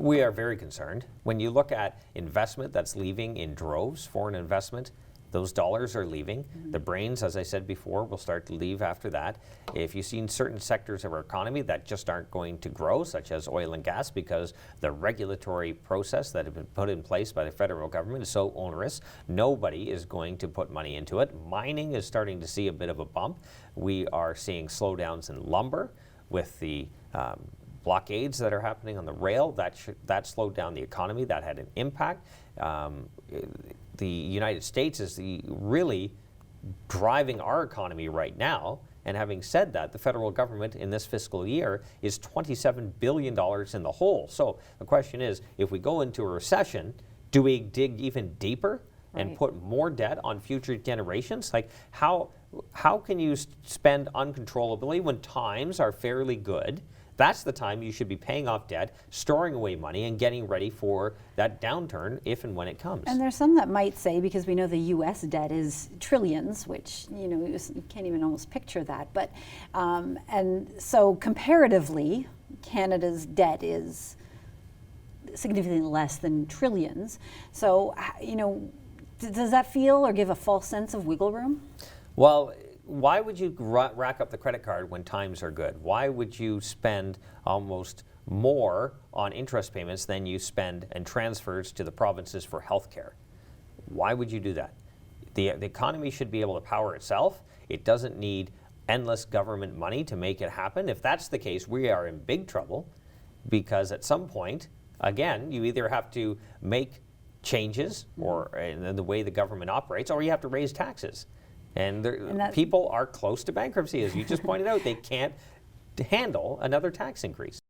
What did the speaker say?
We are very concerned. When you look at investment that's leaving in droves, foreign investment, those dollars are leaving. The brains, as I said before, will start to leave after that. If you've seen certain sectors of our economy that just aren't going to grow, such as oil and gas, because the regulatory process that has been put in place by the federal government is so onerous, nobody is going to put money into it. Mining is starting to see a bit of a bump. We are seeing slowdowns in lumber with the blockades that are happening on the rail. That slowed down the economy. That had an impact. The United States is really driving our economy right now. And having said that, the federal government in this fiscal year is $27 billion in the hole. So the question is, if we go into a recession, do we dig even deeper and put more debt on future generations? Like, how can you spend uncontrollably when times are fairly good? That's the time you should be paying off debt, storing away money, and getting ready for that downturn if and when it comes. And there's some that might say, because we know the U.S. debt is trillions, which, you can't even almost picture that. But, and so comparatively, Canada's debt is significantly less than trillions. So, does that feel or give a false sense of wiggle room? Well, why would you rack up the credit card when times are good? Why would you spend almost more on interest payments than you spend and transfers to the provinces for healthcare? Why would you do that? The economy should be able to power itself. It doesn't need endless government money to make it happen. If that's the case, we are in big trouble, because at some point, again, you either have to make changes in the way the government operates, or you have to raise taxes. And people are close to bankruptcy, as you just pointed out. They can't handle another tax increase.